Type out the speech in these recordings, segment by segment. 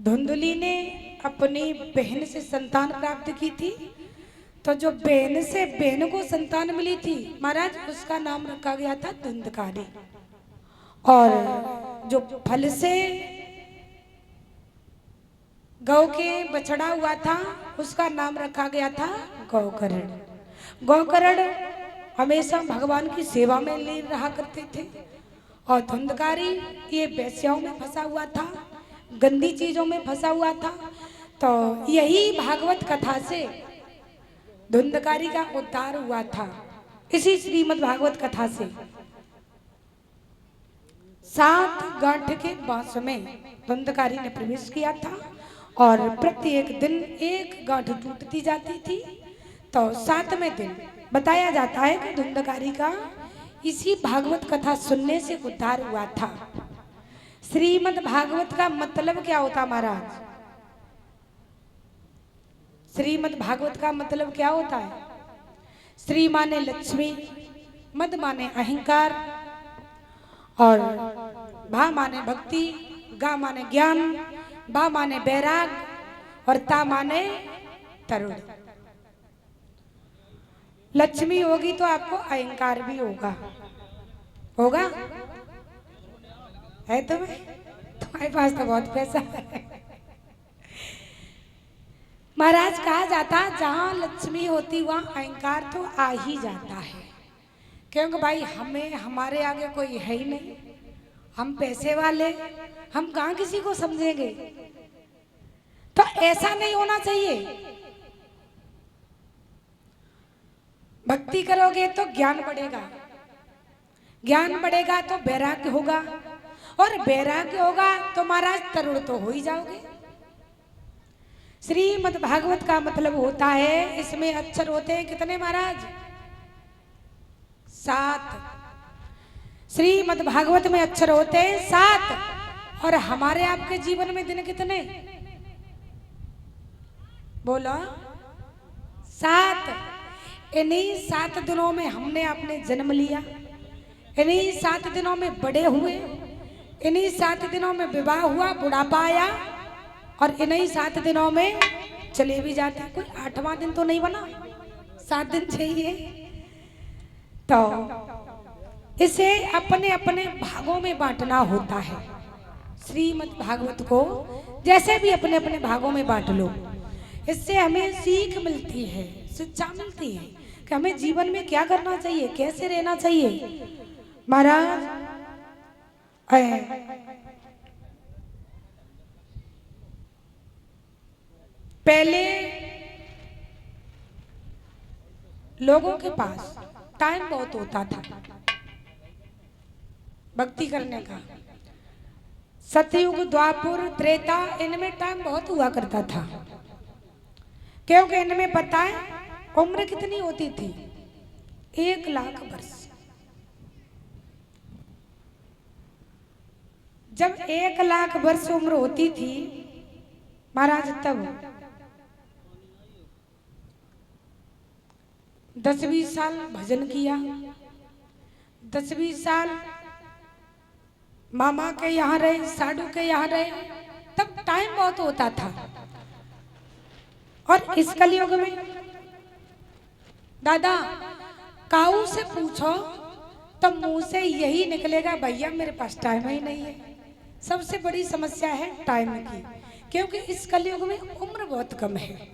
धुंधली ने अपनी बहन से संतान प्राप्त की थी। तो जो बहन से बहन को संतान मिली थी महाराज, उसका नाम रखा गया था धुंधकारी। और जो फल से गौ के बछड़ा हुआ था उसका नाम रखा गया था गौकर्ण। गौकर्ण हमेशा भगवान की सेवा में लीन रहा करते थे। और धुंधकारी ये वेश्याओं में फंसा हुआ था, गंदी चीजों में फंसा हुआ था। तो यही भागवत कथा से धुंधकारी का उद्धार हुआ था। इसी श्रीमद् भागवत कथा से 7 गांठ के बांस में धुंधकारी ने प्रवेश किया था और प्रत्येक दिन एक गांठ टूटती जाती थी। तो 7वें दिन बताया जाता है कि धुंधकारी का इसी भागवत कथा सुनने से उद्धार हुआ था। श्रीमद् भागवत का मतलब क्या होता महाराज? श्रीमद् भागवत का मतलब क्या होता है? श्री माने लक्ष्मी, मद माने अहंकार, और भा माने भक्ति, गा माने ज्ञान, बा माने बैराग, और ता माने तरुण। लक्ष्मी होगी तो आपको अहंकार भी होगा। होगा? है तुम्हें? तुम्हारे पास तो बहुत पैसा है। महाराज कहा जाता जहां लक्ष्मी होती वहां अहंकार तो आ ही जाता है। क्योंकि भाई हमें हमारे आगे कोई है ही नहीं, हम पैसे वाले, हम कहां किसी को समझेंगे। तो ऐसा नहीं होना चाहिए। भक्ति करोगे तो ज्ञान बढ़ेगा, ज्ञान बढ़ेगा तो वैराग्य होगा, और वैराग्य होगा तो महाराज तरुण तो हो ही जाओगे। श्रीमद् भागवत का मतलब होता है, इसमें अक्षर होते हैं कितने महाराज? 7। श्रीमद् भागवत में अक्षर होते हैं 7। और हमारे आपके जीवन में दिन कितने? बोलो 7। इन्हीं 7 दिनों में हमने आपने जन्म लिया, इन्हीं 7 दिनों में बड़े हुए, इन्हीं 7 दिनों में विवाह हुआ, बुढ़ापा आया, और इन्हीं 7 दिनों में चले भी जाते। कोई 8वां दिन तो नहीं बना, 7 दिन चाहिए। तो इसे अपने अपने भागों में बांटना होता है। श्रीमद् भागवत को जैसे भी अपने अपने भागों में बांट लो, इससे हमें सीख मिलती है, शिक्षा मिलती है कि हमें जीवन में क्या करना चाहिए, कैसे रहना चाहिए। महाराज पहले लोगों के पास टाइम बहुत होता था भक्ति करने का। सतयुग, द्वापर, त्रेता, इनमें टाइम बहुत हुआ करता था। क्योंकि इनमें पता है उम्र कितनी होती थी? 1 लाख वर्ष। जब 1 लाख वर्ष उम्र होती थी महाराज, तब 10-20 साल भजन किया, 10-20 साल मामा के यहाँ रहे, साधु के यहाँ रहे, तब टाइम बहुत होता था। और इस कलयुग में दादा काऊ से पूछो तो मुंह से यही निकलेगा, भैया मेरे पास टाइम ही नहीं है। सबसे बड़ी समस्या है टाइम की, क्योंकि इस कलयुग में उम्र बहुत कम है।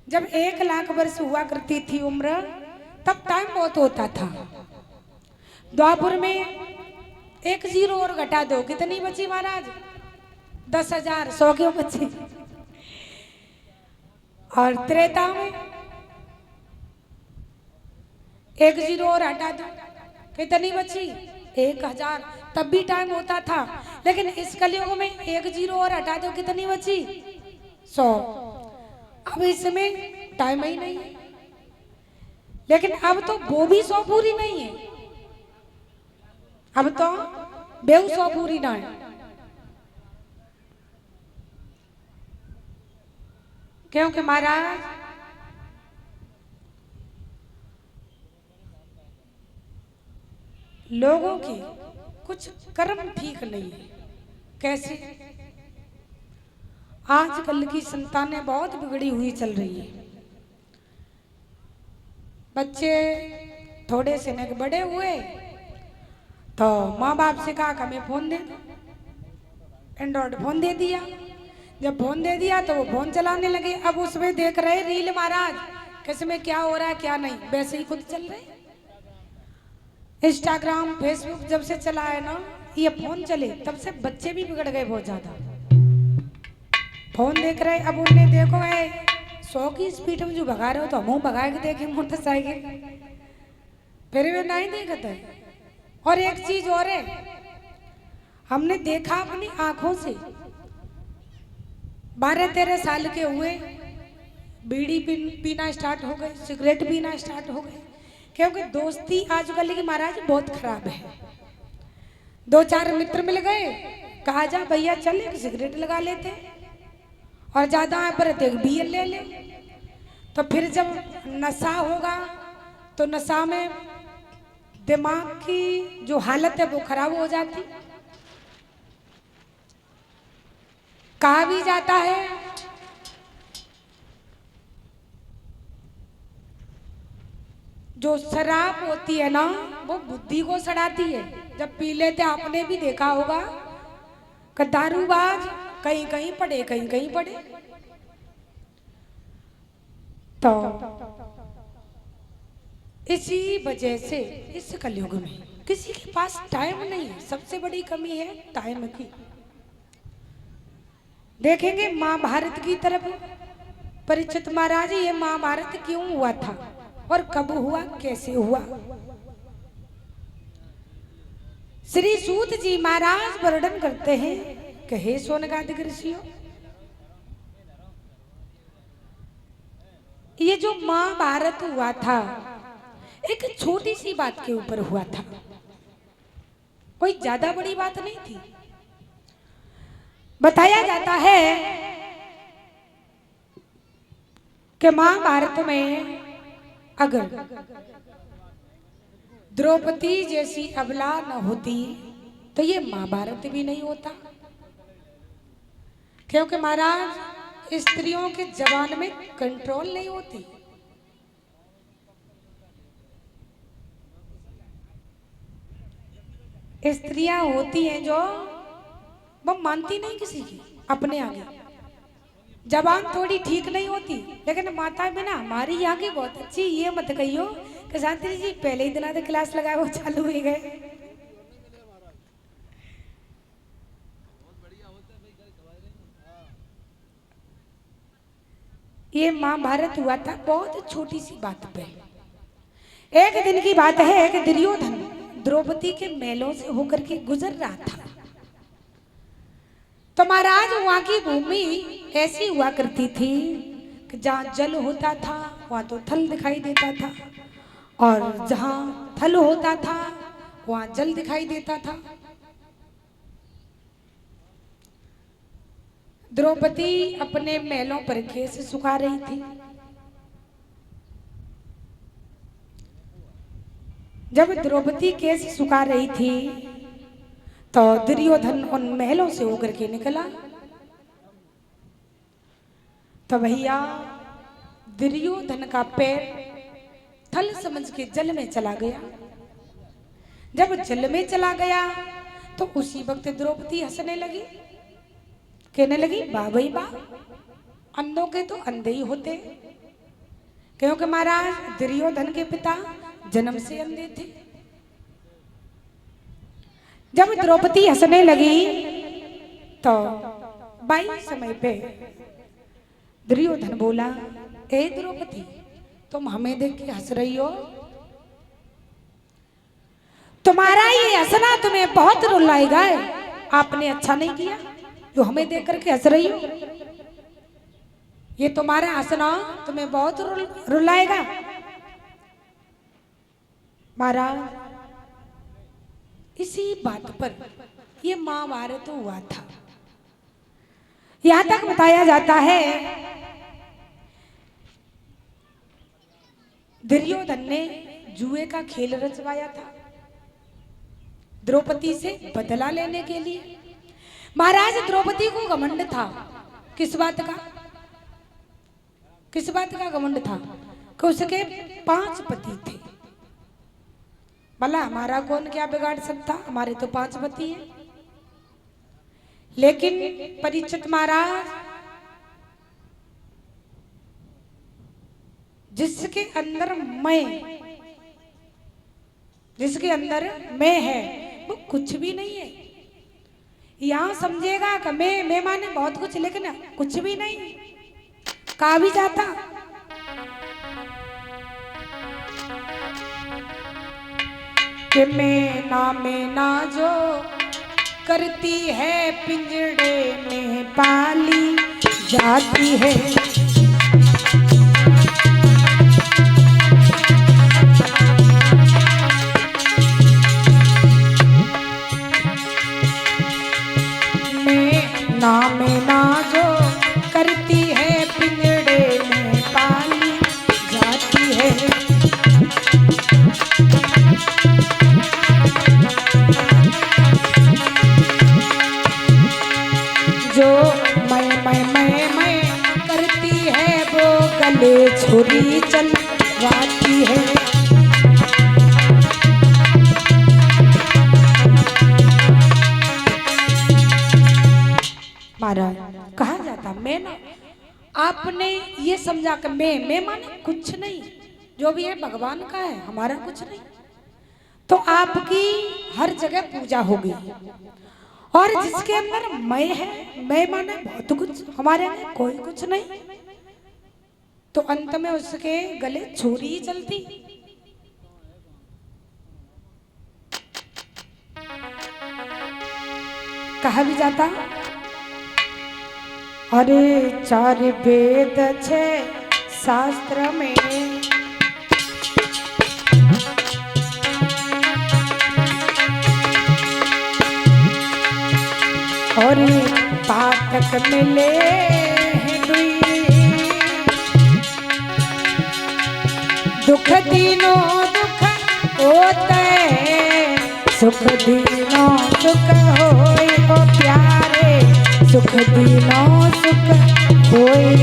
जब 1 लाख वर्ष हुआ करती थी उम्र, तब टाइम बहुत होता था। द्वापर में 1 जीरो और घटा दो, कितनी बची महाराज? 10,000। 100 क्यों बची? और त्रेता में 1 जीरो और हटा दो, कितनी बची? 1,000। तब भी टाइम होता था। लेकिन इस कलयुग में 1 जीरो और हटा दो, कितनी बची? 100। अब इसमें टाइम ही नहीं है। लेकिन अब तो वो भी 100 पूरी नहीं है, अब तो बेहू 100 पूरी ना है। क्योंकि महाराज लोगों की कुछ कर्म ठीक नहीं है। कैसे? आजकल की संतानें बहुत बिगड़ी हुई चल रही है। बच्चे थोड़े से न बड़े हुए तो माँ बाप से कहा कि हमें फोन दे दो, एंड्रॉयड फोन दे दिया। जब फोन दे दिया तो वो फोन चलाने लगे। अब उसमें देख रहे रील महाराज, किसमें क्या हो रहा है क्या नहीं, वैसे ही खुद चल रहे। इंस्टाग्राम फेसबुक जब से चला है ना, ये फोन चले तब से बच्चे भी बिगड़ गए बहुत ज्यादा। फोन देख रहे, अब उन्हें देखो है 100 की स्पीड में जो भगा रहे हो तो हम भगा के देखे मोटरसाइकिल, फिर वे नहीं देखते। और एक चीज और है, हमने देखा अपनी आंखों से, 12-13 साल के हुए बीड़ी पीना स्टार्ट हो गए, सिगरेट पीना स्टार्ट हो गए। क्योंकि दोस्ती आजकल की महाराज बहुत खराब है। 2-4 मित्र मिल गए, कहा जा भैया चल एक सिगरेट लगा लेते, और ज्यादा है पर एक बियर ले ले। तो फिर जब नशा होगा तो नशा में दिमाग की जो हालत है वो खराब हो जाती। कहा भी जाता है जो शराब होती है ना वो बुद्धि को सड़ाती है। जब पी लेते आपने भी देखा होगा कि दारूबाज कहीं कहीं पड़े कहीं कहीं पड़े। तो इसी वजह से इस कलयुग में किसी के पास टाइम नहीं है, सबसे बड़ी कमी है टाइम की। देखेंगे महाभारत की तरफ, परीक्षित महाराज ये महाभारत क्यों हुआ था और कब हुआ कैसे हुआ। श्री सूत जी महाराज वर्णन करते हैं कि हे सोनगादिक ऋषियों, ये जो महाभारत हुआ था एक छोटी सी बात के ऊपर हुआ था, कोई ज्यादा बड़ी बात नहीं थी। बताया जाता है कि महाभारत में अगर द्रौपदी जैसी अबला न होती तो ये महाभारत भी नहीं होता। क्योंकि महाराज स्त्रियों के जबान में कंट्रोल नहीं होती। स्त्रियां होती हैं जो वो मानती नहीं किसी की, अपने आगे जबान थोड़ी ठीक नहीं होती। लेकिन माता में ना हमारी आगे बहुत अच्छी, ये मत कहियो कि शांति जी पहले ही दिना क्लास लगाए वो चालू हो गए। ये महाभारत हुआ था बहुत छोटी सी बात पे। एक दिन की बात है कि दुर्योधन द्रौपदी के महलों से होकर के गुजर रहा था। तो महाराज वहां की भूमि ऐसी हुआ करती थी कि जहां जल होता था वहां तो थल दिखाई देता था, और जहां थल होता था वहां जल दिखाई देता था। द्रौपदी अपने महलों पर केस सुखा रही थी। जब द्रौपदी केस सुखा रही थी तो दुर्योधन उन महलों से होकर के निकला। तो भैया दुर्योधन का पैर थल समझ के जल में चला गया। जब जल में चला गया तो उसी वक्त द्रौपदी हंसने लगी, कहने लगी वाह भाई वाह, अंधों के तो अंधे ही होते। क्योंकि महाराज दुर्योधन के पिता जन्म से अंधे थे। जब द्रौपदी हंसने लगी तो बाई समय पे दुर्योधन बोला, ए द्रौपदी तुम हमें देख के हंस रही हो, तुम्हारा ये हंसना तुम्हें बहुत रुलाएगा। आपने अच्छा नहीं किया जो हमें देख करके हंस रही हो, ये तुम्हारा हंसना तुम्हें बहुत रुलाएगा। महाराज इसी बात पर ये महाभारत हुआ था। यहां तक बताया जाता है दुर्योधन ने जुए का खेल रचवाया था द्रौपदी से बदला लेने के लिए। महाराज द्रौपदी को घमंड था किस बात का, किस बात का घमंड था कि उसके 5 पति थे। भला हमारा कौन क्या बिगाड़ सकता, हमारे तो 5 पति हैं। लेकिन परीक्षित महाराज, जिसके अंदर मैं है वो कुछ भी नहीं है। यहां समझेगा कि मैं माने बहुत कुछ, लेकिन कुछ भी नहीं। कहा भी जाता कि मैं ना जो करती है पिंजड़े में पाली जाती है। मैं ना जो करती है पिंजड़े में पाली जाती है। जो मैं करती है वो गले छुरी चलवाती है। महाराज कहा जाता मैं ना, आपने ये समझा कि मैं माने कुछ नहीं, जो भी है भगवान का है, हमारा कुछ नहीं। तो आपकी हर जगह पूजा होगी। और जिसके अंदर मैं है, मैं माने बहुत कुछ, हमारे अंदर कोई कुछ नहीं, तो अंत में उसके गले छुरी ही चलती। कहा भी जाता अरे 4 वेद 6 शास्त्र में और पातक मिले दुख दीनों दुख होते, सुख दीनों सुख होए ओ प्यारे, सुख दीनों सुख होए।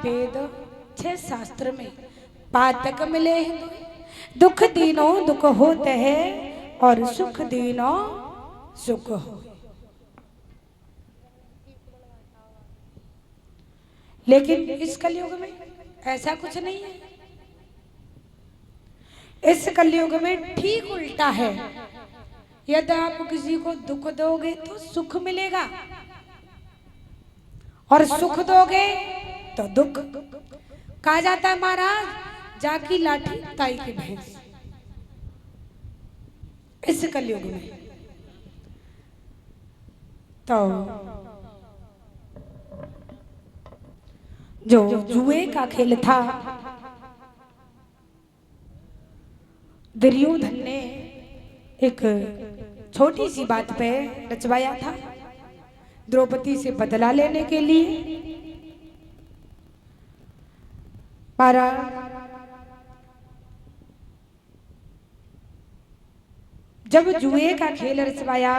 वेद 6 शास्त्र में पातक मिले हैं, दुख दीनों दुख होते हैं और सुख दीनों सुख हो। लेकिन इस कलयुग में ऐसा कुछ नहीं है। इस कलयुग में ठीक उल्टा है। यदि आप किसी को दुख दोगे तो सुख मिलेगा, और सुख दोगे तो दुख। कहा जाता है महाराज, जाकी लाठी ताई की भैंस। इस कलयुग में तो जो जुए का खेल था, दुर्योधन ने एक छोटी सी बात पे रचवाया था, द्रौपदी से बदला लेने के लिए। पारा जब जुए का खेल रचवाया